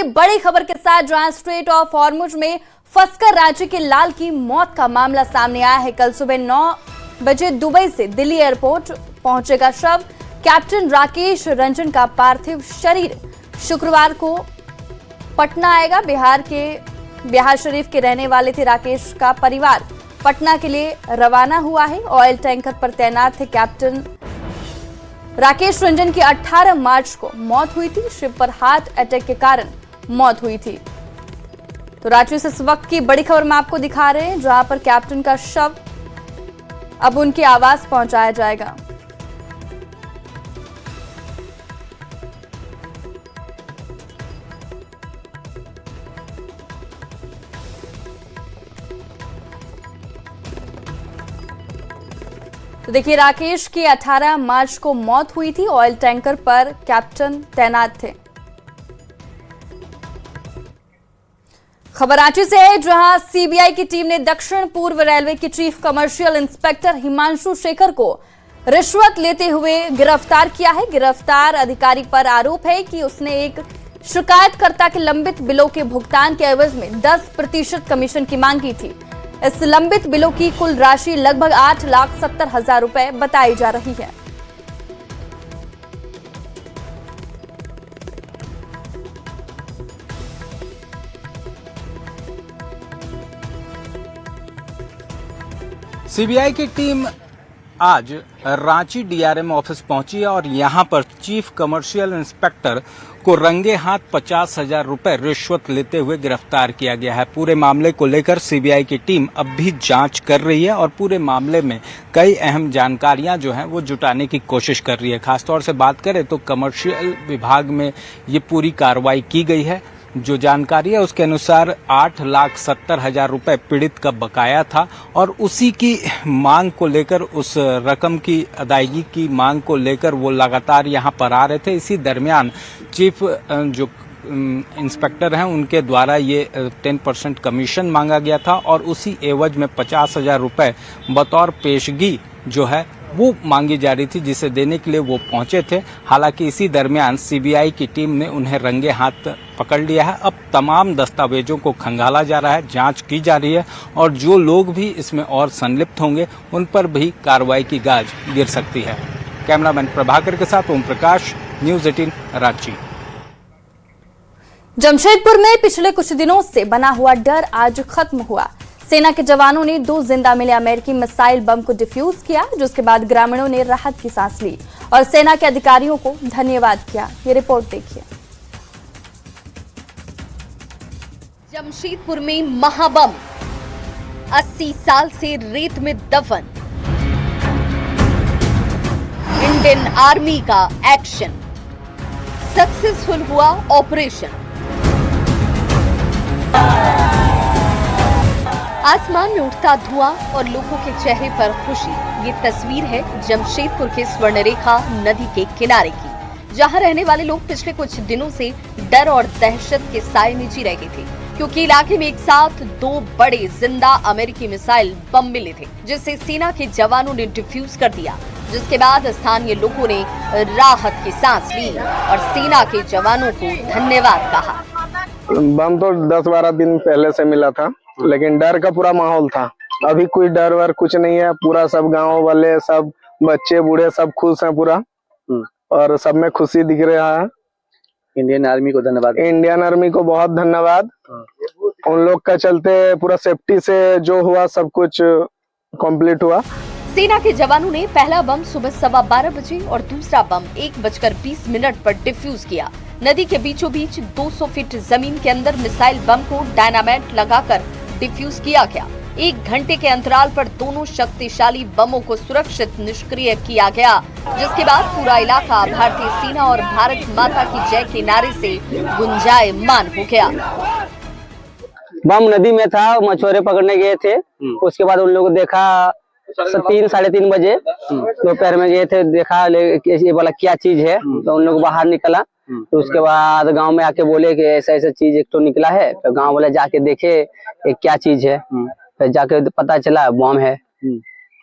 बड़ी खबर के साथ जहां स्ट्रेट ऑफ हॉर्मुज में फंसकर राज्य के लाल की मौत का मामला सामने आया है। कल सुबह 9 बजे दुबई से दिल्ली एयरपोर्ट पहुंचेगा शव। कैप्टन राकेश रंजन का पार्थिव शरीर शुक्रवार को पटना आएगा। बिहार शरीफ के रहने वाले थे राकेश का परिवार पटना के लिए रवाना हुआ है। ऑयल टैंकर पर तैनात थे कैप्टन राकेश रंजन की 18 मार्च को मौत हुई थी। शिव पर हार्ट अटैक के कारण मौत हुई थी। तो रांची से इस वक्त की बड़ी खबर में आपको दिखा रहे हैं, जहां पर कैप्टन का शव अब उनके आवास पहुंचाया जाएगा। तो देखिए, राकेश की 18 मार्च को मौत हुई थी। ऑयल टैंकर पर कैप्टन तैनात थे। खबर रांची से है, जहां सीबीआई की टीम ने दक्षिण पूर्व रेलवे के chief commercial inspector Himanshu Shekhar को रिश्वत लेते हुए गिरफ्तार किया है। गिरफ्तार अधिकारी पर आरोप है कि उसने एक शिकायतकर्ता के लंबित बिलों के भुगतान के एवज में 10% कमीशन की मांग की थी। इस लंबित बिलों की कुल राशि लगभग 8,70,000 रुपए बताई जा रही है। सीबीआई की टीम आज रांची डीआरएम ऑफिस पहुंची है और यहां पर चीफ कमर्शियल इंस्पेक्टर को रंगे हाथ 50,000 रुपए रिश्वत लेते हुए गिरफ्तार किया गया है। पूरे मामले को लेकर सीबीआई की टीम अब भी जांच कर रही है और पूरे मामले में कई अहम जानकारियां जो हैं वो जुटाने की कोशिश कर रही है। खासतौर से बात करें तो कमर्शियल विभाग में ये पूरी कार्रवाई की गई है। जो जानकारी है उसके अनुसार 8,70,000 रुपए पीड़ित का बकाया था और उसी की मांग को लेकर, उस रकम की अदायगी की मांग को लेकर वो लगातार यहां पर आ रहे थे। इसी दरमियान चीफ जो इंस्पेक्टर हैं उनके द्वारा ये 10% कमीशन मांगा गया था और उसी एवज में 50,000 रुपए बतौर पेशगी जो है वो मांगी जा रही थी, जिसे देने के लिए वो पहुंचे थे। हालांकि इसी दरमियान सीबीआई की टीम ने उन्हें रंगे हाथ पकड़ लिया है। अब तमाम दस्तावेजों को खंगाला जा रहा है, जांच की जा रही है और जो लोग भी इसमें और संलिप्त होंगे उन पर भी कार्रवाई की गाज गिर सकती है। कैमरामैन प्रभाकर के साथ ओम प्रकाश, न्यूज़ 18 रांची। जमशेदपुर में पिछले कुछ दिनों से बना हुआ डर आज खत्म हुआ। सेना के जवानों ने 2 जिंदा मिले अमेरिकी मिसाइल बम को डिफ्यूज किया, जिसके बाद ग्रामीणों ने राहत की सांस ली और सेना के अधिकारियों को धन्यवाद किया। ये रिपोर्ट देखिए। जमशेदपुर में महाबम, 80 साल से रेत में दफन। इंडियन आर्मी का एक्शन, सक्सेसफुल हुआ ऑपरेशन। आसमान में उठता धुआं और लोगों के चेहरे पर खुशी। ये तस्वीर है जमशेदपुर के स्वर्णरेखा नदी के किनारे की, जहां रहने वाले लोग पिछले कुछ दिनों से डर और दहशत के साए में जी रहे थे, क्योंकि इलाके में एक साथ 2 बड़े जिंदा अमेरिकी मिसाइल बम मिले थे, जिसे सेना के जवानों ने डिफ्यूज कर दिया। जिसके बाद स्थानीय लोगों ने राहत की सांस ली और सेना के जवानों को धन्यवाद कहा। बम तो 10-12 दिन पहले से मिला था, लेकिन डर का पूरा माहौल था। अभी कोई डर वर कुछ नहीं है। पूरा सब गांव वाले, सब बच्चे बूढ़े सब खुश हैं पूरा, और सब में खुशी दिख रहा है। इंडियन आर्मी को धन्यवाद। इंडियन आर्मी को बहुत धन्यवाद। उन लोग का चलते पूरा सेफ्टी से जो हुआ सब कुछ कंप्लीट हुआ। सेना के जवानों ने पहला बम सुबह 12:15 बजे और दूसरा बम 1:20 पर डिफ्यूज किया। नदी के बीचों बीच 200 फीट जमीन के अंदर मिसाइल बम को डायनामाइट लगाकर डिफ्यूज किया गया। 1 घंटे के अंतराल पर दोनों शक्तिशाली बमों को सुरक्षित निष्क्रिय किया गया, जिसके बाद पूरा इलाका भारतीय सेना और भारत माता की जय के नारे से गुंजायमान हो गया। बम नदी में था, मछुआरे पकड़ने गए थे। उसके बाद उन लोगों को देखा 3-3:30 बजे दोपहर में गए थे, देखा ये वाला क्या चीज है, तो उन लोग बाहर निकला। तो उसके बाद गांव में आके बोले कि ऐसा ऐसा चीज एक तो निकला है। तो गांव वाले जाके देखे एक क्या चीज है, फिर जाके पता चला बम है,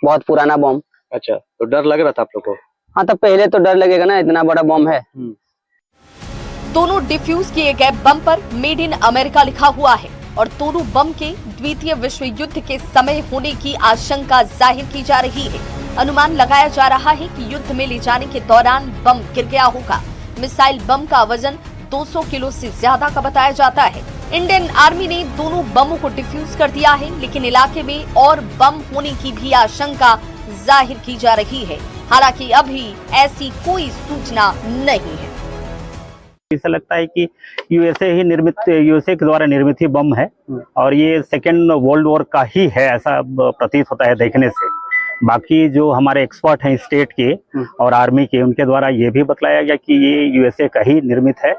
बहुत पुराना बम। अच्छा, तो डर लग रहा था आप लोग को? हाँ, तो पहले तो डर लगेगा ना, इतना बड़ा बम है। दोनों डिफ्यूज किए गए बम पर मेड इन अमेरिका लिखा हुआ है और दोनों बम के द्वितीय विश्व युद्ध के समय होने की आशंका जाहिर की जा रही है। अनुमान लगाया जा रहा है कि युद्ध में ले जाने के दौरान बम गिर गया होगा। मिसाइल बम का वजन 200 किलो से ज्यादा का बताया जाता है। इंडियन आर्मी ने दोनों बमों को डिफ्यूज कर दिया है, लेकिन इलाके में और बम होने की भी आशंका जाहिर की जा रही है। हालांकि अभी ऐसी कोई सूचना नहीं है। ऐसा लगता है कि यूएसए के द्वारा निर्मित ही बम है और ये सेकेंड वर्ल्ड वॉर का ही है, ऐसा प्रतीत होता है देखने से। बाकी जो हमारे एक्सपर्ट हैं स्टेट के और आर्मी के, उनके द्वारा ये भी बतलाया गया कि ये यूएसए का ही निर्मित है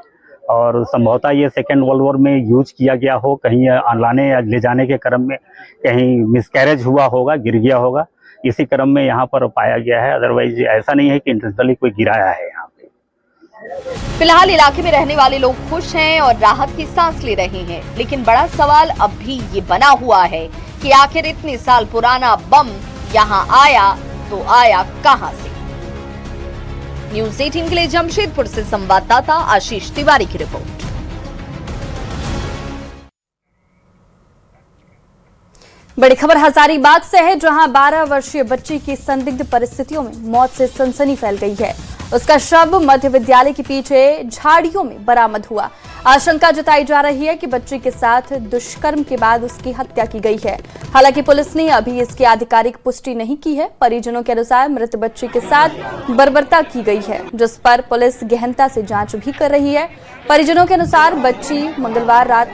और संभवतः ये सेकेंड वर्ल्ड वॉर में यूज किया गया हो, कहीं लाने या ले जाने के क्रम में कहीं मिसकैरेज हुआ होगा, गिर गया होगा, इसी क्रम में यहाँ पर पाया गया है। अदरवाइज ऐसा नहीं है कि इंटेंशनली कोई गिराया है यहाँ पे। फिलहाल इलाके में रहने वाले लोग खुश हैं और राहत की सांस ले रहे हैं, लेकिन बड़ा सवाल अब भी ये बना हुआ है कि आखिर इतने साल पुराना बम यहाँ आया तो आया कहां से। न्यूज़ 18 के लिए जमशेदपुर से संवाददाता आशीष तिवारी की रिपोर्ट। बड़ी खबर हजारीबाग से है, जहां 12 वर्षीय बच्ची की संदिग्ध परिस्थितियों में मौत से सनसनी फैल गई है। उसका शव मध्य विद्यालय के पीछे झाड़ियों में बरामद हुआ। आशंका जताई जा रही है कि बच्ची के साथ दुष्कर्म के बाद उसकी हत्या की गई है। हालांकि पुलिस ने अभी इसकी आधिकारिक पुष्टि नहीं की है। परिजनों के अनुसार मृत बच्ची के साथ बर्बरता की गई है, जिस पर पुलिस गहनता से जांच भी कर रही है। परिजनों के अनुसार बच्ची मंगलवार रात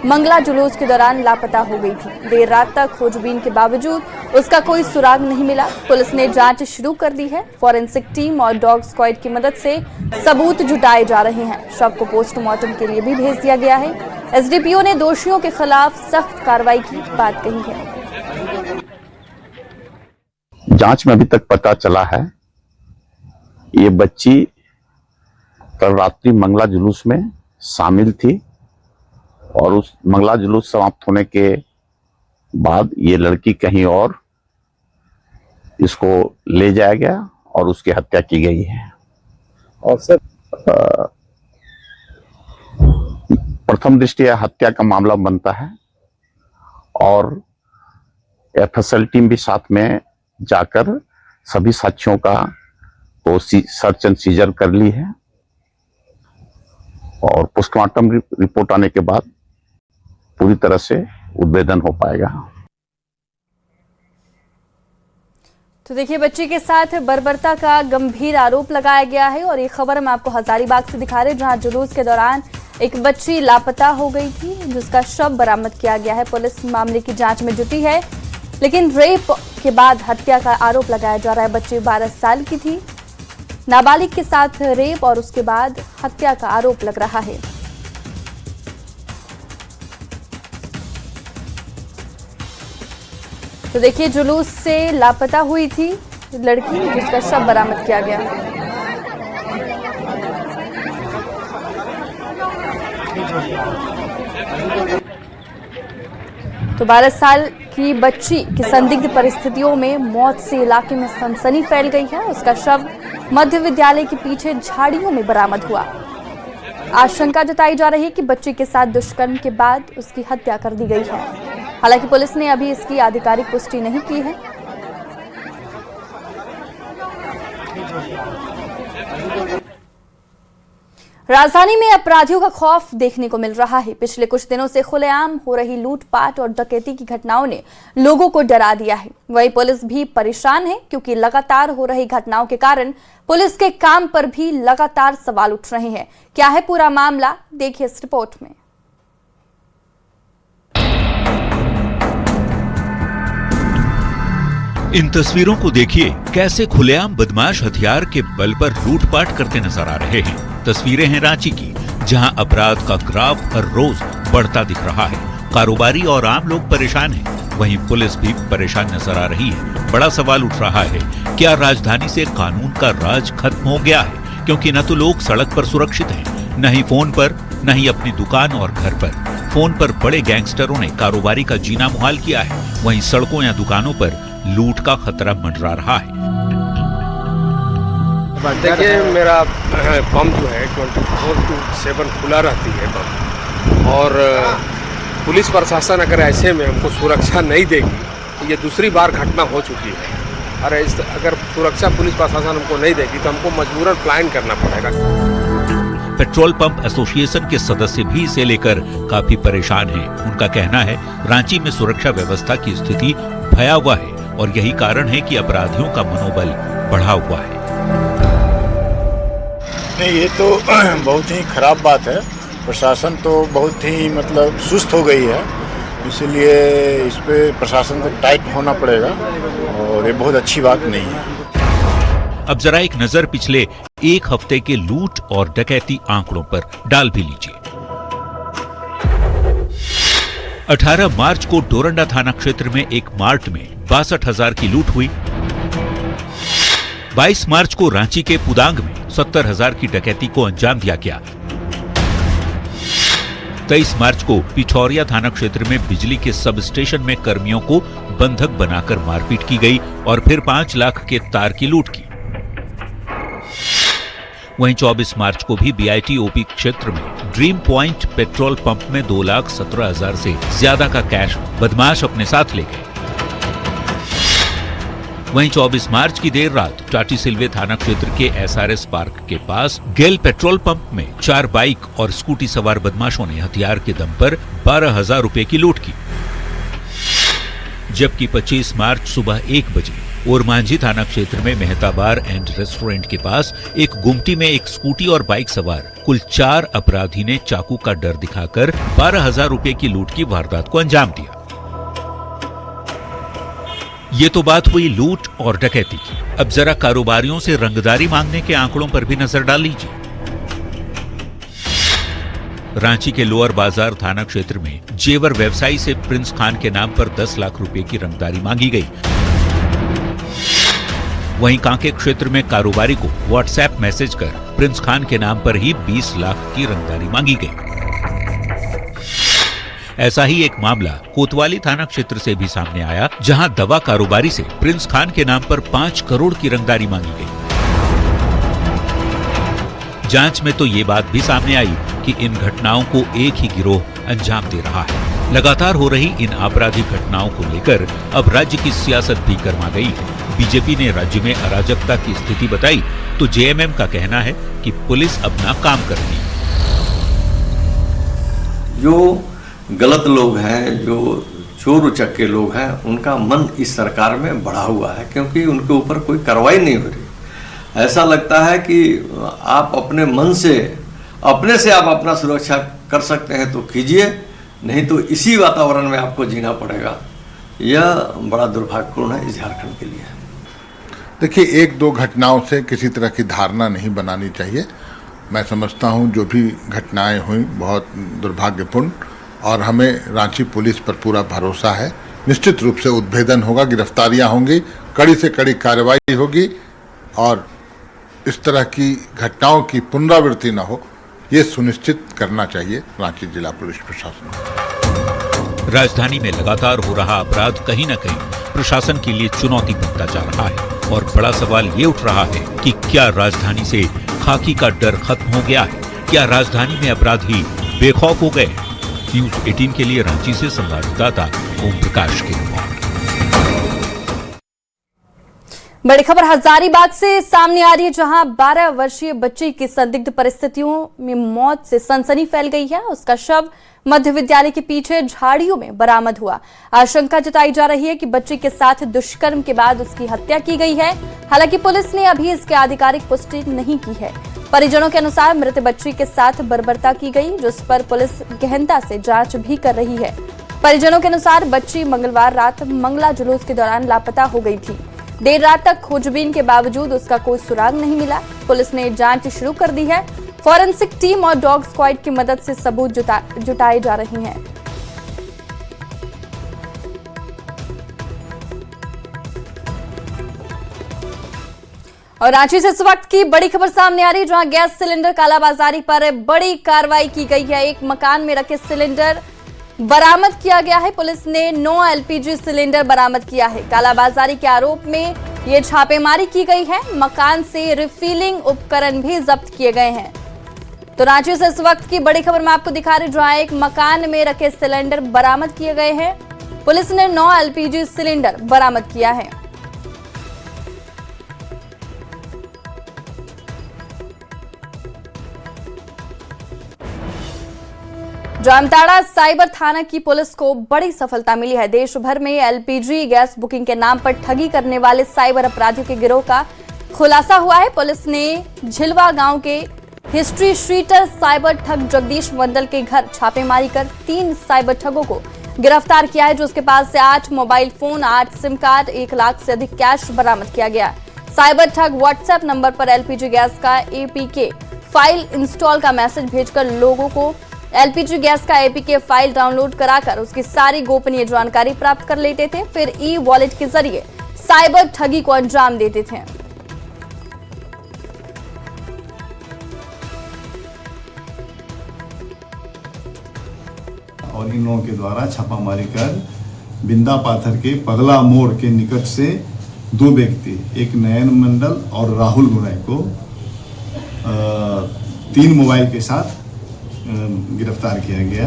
मंगला जुलूस के दौरान लापता हो गई थी। देर रात तक खोजबीन के बावजूद उसका कोई सुराग नहीं मिला। पुलिस ने जांच शुरू कर दी है। फॉरेंसिक टीम और डॉग स्क्वाड की मदद से सबूत जुटाए जा रहे हैं। शव को पोस्टमार्टम के लिए भी भेज दिया गया है। एसडीपीओ ने दोषियों के खिलाफ सख्त कार्रवाई की बात कही है। जांच में अभी तक पता चला है ये बच्ची कल रात्रि मंगला जुलूस में शामिल थी और उस मंगला जुलूस समाप्त होने के बाद ये लड़की कहीं और इसको ले जाया गया और उसकी हत्या की गई है। और सर प्रथम दृष्टया हत्या का मामला बनता है और एफएसएल टीम भी साथ में जाकर सभी साक्ष्यों का तो सर्च एंड सीजर कर ली है और पोस्टमार्टम रिपोर्ट आने के बाद पूरी तरह से उद्भेदन हो पाएगा। तो देखिए, बच्ची के साथ बर्बरता का गंभीर आरोप लगाया गया है और ये खबर हम आपको हजारीबाग से दिखा रहे हैं, जहां जुलूस के दौरान एक बच्ची लापता हो गई थी, जिसका शव बरामद किया गया है। पुलिस मामले की जांच में जुटी है, लेकिन रेप के बाद हत्या का आरोप लगाया जा रहा है। बच्ची 12 साल की थी। नाबालिग के साथ रेप और उसके बाद हत्या का आरोप लग रहा है। तो देखिए, जुलूस से लापता हुई थी लड़की, जिसका शव बरामद किया गया। तो 12 साल की बच्ची की संदिग्ध परिस्थितियों में मौत से इलाके में सनसनी फैल गई है। उसका शव मध्य विद्यालय के पीछे झाड़ियों में बरामद हुआ। आशंका जताई जा रही है कि बच्ची के साथ दुष्कर्म के बाद उसकी हत्या कर दी गई है। हालांकि पुलिस ने अभी इसकी आधिकारिक पुष्टि नहीं की है। राजधानी में अपराधियों का खौफ देखने को मिल रहा है। पिछले कुछ दिनों से खुलेआम हो रही लूटपाट और डकैती की घटनाओं ने लोगों को डरा दिया है। वहीं पुलिस भी परेशान है, क्योंकि लगातार हो रही घटनाओं के कारण पुलिस के काम पर भी लगातार सवाल उठ रहे हैं। क्या है पूरा मामला, देखिए इस रिपोर्ट में। इन तस्वीरों को देखिए, कैसे खुलेआम बदमाश हथियार के बल पर लूटपाट करते नजर आ रहे हैं। तस्वीरें हैं रांची की, जहां अपराध का ग्राफ हर रोज बढ़ता दिख रहा है। कारोबारी और आम लोग परेशान हैं, वहीं पुलिस भी परेशान नजर आ रही है। बड़ा सवाल उठ रहा है, क्या राजधानी से कानून का राज खत्म हो गया है? क्योंकि न तो लोग सड़क पर सुरक्षित हैं, न ही फोन पर, न ही अपनी दुकान और घर पर। फोन पर बड़े गैंगस्टरों ने कारोबारी का जीना मुहाल किया है, वहीं सड़कों या दुकानों पर लूट का खतरा मंडरा रहा है। देखिए मेरा पंप जो है 24/7 खुला रहती है पंप, और पुलिस प्रशासन अगर ऐसे में हमको सुरक्षा नहीं देगी तो ये दूसरी बार घटना हो चुकी है। और अगर सुरक्षा पुलिस प्रशासन हमको नहीं देगी तो हमको मजबूरन प्लान करना पड़ेगा। पेट्रोल पंप एसोसिएशन के सदस्य भी इसे लेकर काफी परेशान हैं। उनका कहना है रांची में सुरक्षा व्यवस्था की स्थिति भयावह है और यही कारण है कि अपराधियों का मनोबल बढ़ा हुआ है। नहीं, ये तो बहुत ही खराब बात है। प्रशासन तो बहुत ही मतलब सुस्त हो गई है, इसलिए इस पे प्रशासन को टाइट होना पड़ेगा और ये बहुत अच्छी बात नहीं है। अब जरा एक नजर पिछले एक हफ्ते के लूट और डकैती आंकड़ों पर डाल भी लीजिए। 18 मार्च को डोरंडा थाना क्षेत्र में एक मार्ट में 62,000 की लूट हुई। 22 मार्च को रांची के पुदांग में 70,000 की डकैती को अंजाम दिया गया। 23 मार्च को पिछौरिया थाना क्षेत्र में बिजली के सब स्टेशन में कर्मियों को बंधक बनाकर मारपीट की गई और फिर 5 लाख के तार की लूट की। वहीं 24 मार्च को भी BITOP क्षेत्र में ड्रीम पॉइंट पेट्रोल पंप में 2,17,000 से ज्यादा का कैश बदमाश अपने साथ ले गए। वहीं 24 मार्च की देर रात टाटी सिलवे थाना क्षेत्र के SRS पार्क के पास गेल पेट्रोल पंप में 4 बाइक और स्कूटी सवार बदमाशों ने हथियार के दम पर 12,000 रुपए की लूट की। जबकि 25 मार्च सुबह 1 बजे ओरमांझी थाना क्षेत्र में मेहता बार एंड रेस्टोरेंट के पास एक गुमटी में एक स्कूटी और बाइक सवार कुल 4 अपराधी ने चाकू का डर दिखाकर 12,000 रुपए की लूट की वारदात को अंजाम दिया। ये तो बात हुई लूट और डकैती की। अब जरा कारोबारियों से रंगदारी मांगने के आंकड़ों पर भी नजर डाल लीजिए। रांची के लोअर बाजार थाना क्षेत्र में जेवर व्यवसायी से प्रिंस खान के नाम पर 10 लाख रुपए की रंगदारी मांगी गई। वहीं कांके क्षेत्र में कारोबारी को व्हाट्सएप मैसेज कर प्रिंस खान के नाम पर ही 20 लाख की रंगदारी मांगी गई। ऐसा ही एक मामला कोतवाली थाना क्षेत्र से भी सामने आया, जहां दवा कारोबारी से प्रिंस खान के नाम पर 5 करोड़ की रंगदारी मांगी गई। जांच में तो ये बात भी सामने आई कि इन घटनाओं को एक ही गिरोह अंजाम दे रहा है। लगातार हो रही इन आपराधिक घटनाओं को लेकर अब राज्य की सियासत भी गर्मा गई है। बीजेपी ने राज्य में अराजकता की स्थिति बताई तो JMM का कहना है कि पुलिस अपना काम करती है। जो गलत लोग हैं, जो चोर उचक्के लोग हैं, उनका मन इस सरकार में बढ़ा हुआ है क्योंकि उनके ऊपर कोई कार्रवाई नहीं हो रही। ऐसा लगता है कि आप अपने मन से अपने से आप अपना सुरक्षा कर सकते हैं तो कीजिए, नहीं तो इसी वातावरण में आपको जीना पड़ेगा। यह बड़ा दुर्भाग्यपूर्ण है इस झारखंड के लिए। देखिए, 1-2 घटनाओं से किसी तरह की धारणा नहीं बनानी चाहिए। मैं समझता हूं जो भी घटनाएं हुई बहुत दुर्भाग्यपूर्ण, और हमें रांची पुलिस पर पूरा भरोसा है। निश्चित रूप से उद्भेदन होगा, गिरफ्तारियां होंगी, कड़ी से कड़ी कार्रवाई होगी और इस तरह की घटनाओं की पुनरावृत्ति न हो, ये सुनिश्चित करना चाहिए रांची जिला पुलिस प्रशासन। राजधानी में लगातार हो रहा अपराध कहीं न कहीं प्रशासन के लिए चुनौती बनता जा रहा है और बड़ा सवाल ये उठ रहा है कि क्या राजधानी से खाकी का डर खत्म हो गया है? क्या राजधानी में अपराधी बेखौफ हो गए? न्यूज 18 के लिए रांची से संवाददाता ओम प्रकाश की रिपोर्ट। बड़ी खबर हजारीबाग से सामने आ रही है, जहां 12 वर्षीय बच्ची की संदिग्ध परिस्थितियों में मौत से सनसनी फैल गई है। उसका शव मध्य विद्यालय के पीछे झाड़ियों में बरामद हुआ। आशंका जताई जा रही है कि बच्ची के साथ दुष्कर्म के बाद उसकी हत्या की गई है। हालांकि पुलिस ने अभी इसकी आधिकारिक पुष्टि नहीं की है। परिजनों के अनुसार मृत बच्ची के साथ बर्बरता की गई, जिस पर पुलिस गहनता से जांच भी कर रही है। परिजनों के अनुसार बच्ची मंगलवार रात मंगला जुलूस के दौरान लापता हो गई थी। देर रात तक खोजबीन के बावजूद उसका कोई सुराग नहीं मिला। पुलिस ने जांच शुरू कर दी है। फॉरेंसिक टीम और डॉग स्क्वाड की मदद से सबूत जुटाए जा रहे हैं। और रांची से इस वक्त की बड़ी खबर सामने आ रही है, जहां गैस सिलेंडर कालाबाजारी पर बड़ी कार्रवाई की गई है। एक मकान में रखे सिलेंडर बरामद किया गया है। पुलिस ने 9 LPG सिलेंडर बरामद किया है। कालाबाजारी के आरोप में ये छापेमारी की गई है। मकान से रिफिलिंग उपकरण भी जब्त किए गए हैं। तो रांची से इस वक्त की बड़ी खबर मैं आपको दिखा रही, जहां एक मकान में रखे सिलेंडर बरामद किए गए हैं। पुलिस ने 9 एलपीजी सिलेंडर बरामद किया है। जामताड़ा साइबर थाना की पुलिस को बड़ी सफलता मिली है। देश भर में एलपीजी गैस बुकिंग के नाम पर ठगी करने वाले साइबर अपराधियों के गिरोह का खुलासा हुआ है। पुलिस ने झिलवा गांव के हिस्ट्री शीटर साइबर ठग जगदीश मंडल के घर छापेमारी कर 3 साइबर ठगों को गिरफ्तार किया है, जो उसके पास से 8 mobile phone, 8 SIM card, 1 lakh से अधिक कैश बरामद किया गया। साइबर ठग व्हाट्सएप नंबर पर एलपीजी गैस का एपीके फाइल इंस्टॉल का मैसेज भेजकर लोगों को एलपीजी गैस का एपीके फाइल डाउनलोड कराकर उसकी सारी गोपनीय जानकारी प्राप्त कर लेते थे, फिर ई वॉलेट के जरिए साइबर ठगी को अंजाम देते थे। और इन लोगों के द्वारा छापामारी कर बिंदा पाथर के पगला मोड़ के निकट से 2 व्यक्ति, एक नयन मंडल और राहुल गुनाई को 3 मोबाइल के साथ गिरफ्तार किया गया।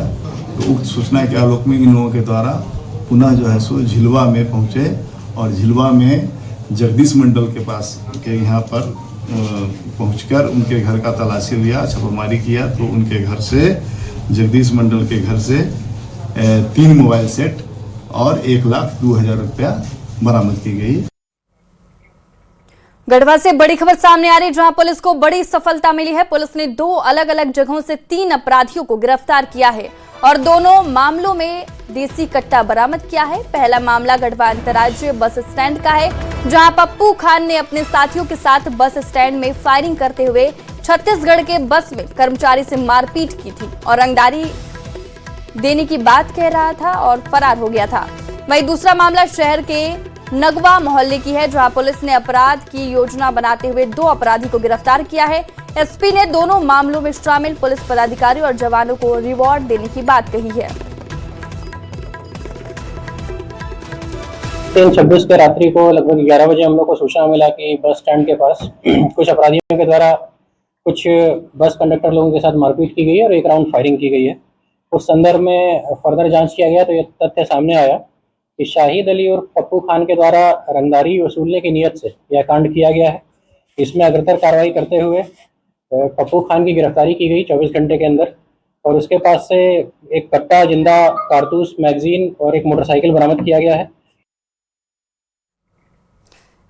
तो उक्त सूचना के आलोक में इन लोगों के द्वारा पुनः जो है सो झिलवा में पहुंचे और झिलवा में जगदीश मंडल के पास के यहाँ पर पहुंचकर उनके घर का तलाशी लिया, छापामारी किया। तो उनके घर से, जगदीश मंडल के घर से 3 मोबाइल सेट और 1,02,000 रुपया बरामद की गई। गढ़वा से बड़ी खबर सामने आ रही, जहां पुलिस को बड़ी सफलता मिली है। पुलिस ने 2 अलग अलग जगहों से 3 अपराधियों को गिरफ्तार किया है और दोनों मामलों में देसी कट्टा बरामद किया है। पहला मामला गढ़वा अंतर्राज्यीय बस स्टैंड का है, जहां पप्पू खान ने अपने साथियों के साथ बस स्टैंड में फायरिंग करते हुए छत्तीसगढ़ के बस में कर्मचारी से मारपीट की थी और रंगदारी देने की बात कह रहा था और फरार हो गया था। वहीं दूसरा मामला शहर के नगवा मोहल्ले की है, जहां पुलिस ने अपराध की योजना बनाते हुए 2 अपराधी को गिरफ्तार किया है। एसपी ने दोनों मामलों में शामिल पुलिस पदाधिकारी और जवानों को रिवॉर्ड देने की बात कही है। 3/26 के रात्रि को लगभग 11 बजे हम लोग को सूचना मिला कि बस स्टैंड के पास कुछ अपराधियों के द्वारा कुछ बस कंडक्टर लोगों के साथ मारपीट की गई है और 1 राउंड फायरिंग की गई है। उस संदर्भ में फर्दर जांच किया गया तो यह तथ्य सामने आया कि शाहिद अली और पप्पू खान के द्वारा रंगदारी वसूलने की नीयत से यह कांड किया गया है। इसमें अग्रतर कार्रवाई करते हुए पप्पू खान की गिरफ्तारी की गई 24 घंटे के अंदर और उसके पास से एक कट्टा, जिंदा कारतूस, मैगजीन और एक मोटरसाइकिल बरामद किया गया है।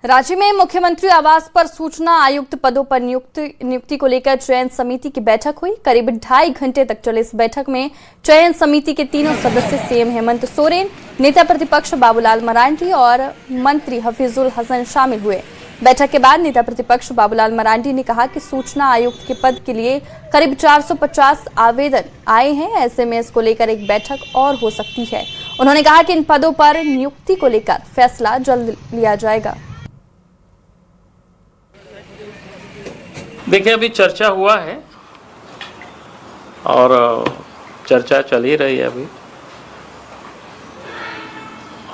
रांची में मुख्यमंत्री आवास पर सूचना आयुक्त पदों पर नियुक्ति को लेकर चयन समिति की बैठक हुई। करीब 2.5 घंटे तक चले इस बैठक में चयन समिति के 3 सदस्य सीएम हेमंत सोरेन, नेता प्रतिपक्ष बाबूलाल मरांडी और मंत्री हफीजुल हसन शामिल हुए। बैठक के बाद नेता प्रतिपक्ष बाबूलाल मरांडी ने कहा कि सूचना आयुक्त के पद के लिए करीब 450 आवेदन आए हैं, ऐसे में इसको लेकर एक बैठक और हो सकती है। उन्होंने कहा कि इन पदों पर नियुक्ति को लेकर फैसला जल्द लिया जाएगा। देखिए, अभी चर्चा हुआ है और चर्चा चल ही रही है अभी,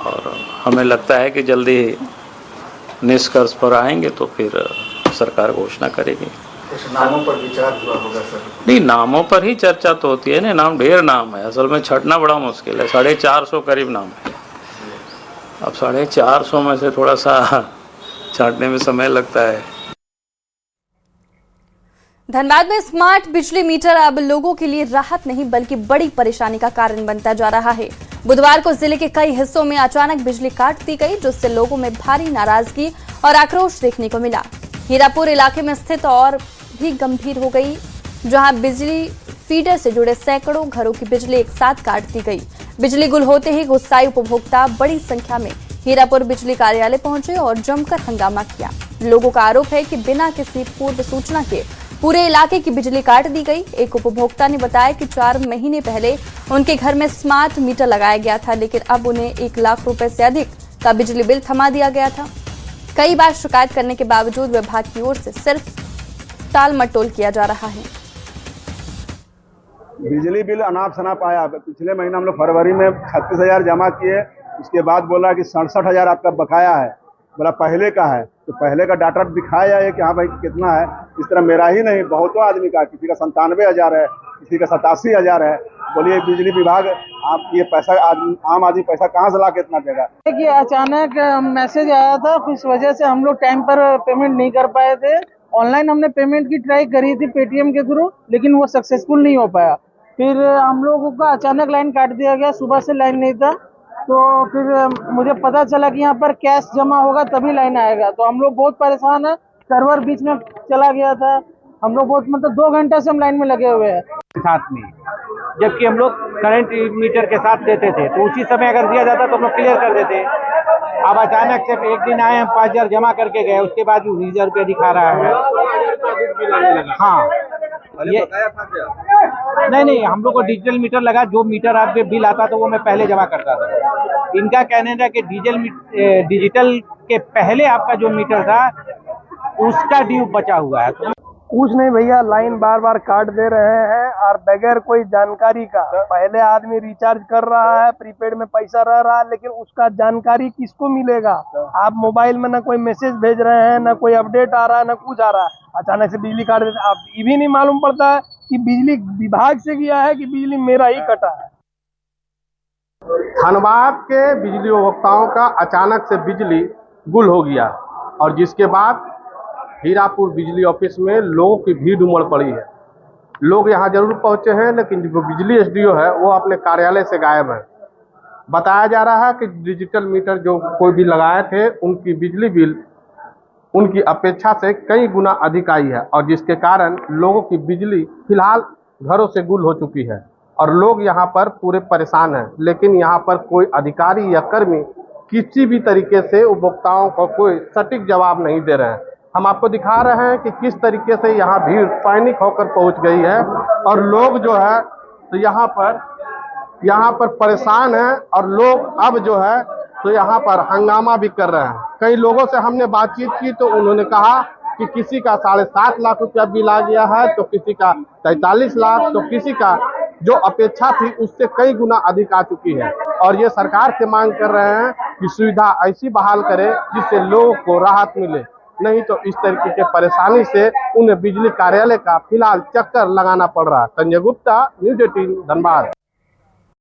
और हमें लगता है कि जल्दी निष्कर्ष पर आएंगे तो फिर सरकार घोषणा करेगी। कुछ नामों पर विचार हुआ होगा सर? नहीं, नामों पर ही चर्चा तो होती है ना, नाम ढेर नाम है, असल में छटना बड़ा मुश्किल है। 450 करीब नाम है। अब 450 में से थोड़ा सा छांटने में समय लगता है। धनबाद में स्मार्ट बिजली मीटर अब लोगों के लिए राहत नहीं बल्कि बड़ी परेशानी का कारण बनता जा रहा है। बुधवार को जिले के कई हिस्सों में अचानक बिजली काट दी गई, जिससे लोगों में भारी नाराजगी और आक्रोश देखने को मिला। हीरापुर इलाके में स्थित और भी गंभीर हो गई, जहां बिजली फीडर से जुड़े सैकड़ों घरों की बिजली एक साथ काट दी गई। बिजली गुल होते ही गुस्साए उपभोक्ता बड़ी संख्या में हीरापुर बिजली कार्यालय पहुंचे और जमकर हंगामा किया। लोगों का आरोप है कि बिना किसी पूर्व सूचना के पूरे इलाके की बिजली काट दी गई। एक उपभोक्ता ने बताया कि 4 महीने पहले उनके घर में स्मार्ट मीटर लगाया गया था, लेकिन अब उन्हें 1 लाख रुपए से अधिक का बिजली बिल थमा दिया गया था। कई बार शिकायत करने के बावजूद विभाग की ओर से सिर्फ टाल मटोल किया जा रहा है। बिजली बिल अनाप शनाप आया। पिछले महीने हम लोग फरवरी में 36,000 जमा किए, उसके बाद बोला कि 67,000 आपका बकाया है। बोला पहले का है, तो पहले का डाटा दिखाया है कि हाँ भाई कितना है। इस तरह मेरा ही नहीं, बहुतों आदमी का, किसी का 97,000 है, किसी का 87,000 है। बोलिए बिजली विभाग, आप ये पैसा आम आदमी पैसा कहाँ से ला के इतना देगा? देखिए अचानक मैसेज आया था, इस वजह से हम लोग टाइम पर पेमेंट नहीं कर पाए थे। ऑनलाइन हमने पेमेंट की ट्राई करी थी पेटीएम के थ्रू, लेकिन वो सक्सेसफुल नहीं हो पाया। फिर हम लोगों का अचानक लाइन काट दिया गया, सुबह से लाइन नहीं था। तो फिर मुझे पता चला कि यहाँ पर कैश जमा होगा तभी लाइन आएगा, तो हम लोग बहुत परेशान है। सर्वर बीच में चला गया था, हम लोग बहुत मतलब 2 घंटे से हम लाइन में लगे हुए हैं साथ में, जबकि हम लोग करंट मीटर के साथ देते थे, तो उसी समय अगर दिया जाता तो हम लोग क्लियर कर देते। अब अचानक से एक दिन आए, हम 5,000 जमा करके गए, उसके बाद 20,000 रुपये दिखा रहा है। हाँ, ये नहीं, हम लोग को डिजिटल मीटर लगा, जो मीटर आप पे बिल आता था वो मैं पहले जमा करता था। इनका कहना था कि डिजिटल के पहले आपका जो मीटर था उसका ड्यू बचा हुआ है। कुछ नहीं भैया, लाइन बार बार काट दे रहे हैं और बगैर कोई जानकारी का। पहले आदमी रिचार्ज कर रहा है, प्रीपेड में पैसा रह रहा है, लेकिन उसका जानकारी किसको मिलेगा? आप मोबाइल में ना कोई मैसेज भेज रहे हैं, ना कोई अपडेट आ रहा है, ना कुछ आ रहा है। अचानक से बिजली काट देते, आप ये भी नहीं मालूम पड़ता है कि बिजली विभाग से गया है कि बिजली मेरा ही कटा है। धनबाद के बिजली उपभोक्ताओं का अचानक से बिजली गुल हो गया, और जिसके बाद हीरापुर बिजली ऑफिस में लोगों की भीड़ उमड़ पड़ी है। लोग यहाँ जरूर पहुँचे हैं, लेकिन जो बिजली एसडीओ है वो अपने कार्यालय से गायब है। बताया जा रहा है कि डिजिटल मीटर जो कोई भी लगाए थे, उनकी बिजली बिल उनकी अपेक्षा से कई गुना अधिक आई है, और जिसके कारण लोगों की बिजली फिलहाल घरों से गुल हो चुकी है और लोग यहाँ पर पूरे परेशान हैं। लेकिन यहाँ पर कोई अधिकारी या कर्मी किसी भी तरीके से उपभोक्ताओं को कोई सटीक जवाब नहीं दे रहे हैं। हम आपको दिखा रहे हैं कि किस तरीके से यहाँ भीड़ पैनिक होकर पहुँच गई है, और लोग जो है तो यहाँ पर परेशान हैं, और लोग अब जो है तो यहाँ पर हंगामा भी कर रहे हैं। कई लोगों से हमने बातचीत की तो उन्होंने कहा कि किसी का 7.5 लाख रुपया बिल आ गया है, तो किसी का 43 लाख, तो किसी का जो अपेक्षा थी उससे कई गुना अधिक आ चुकी है। और ये सरकार से मांग कर रहे हैं कि सुविधा ऐसी बहाल करे जिससे लोगों को राहत मिले, नहीं तो इस तरीके के परेशानी से उन्हें बिजली कार्यालय का फिलहाल चक्कर लगाना पड़ रहा है। संजय गुप्ता, न्यूज़ 18 धनबाद।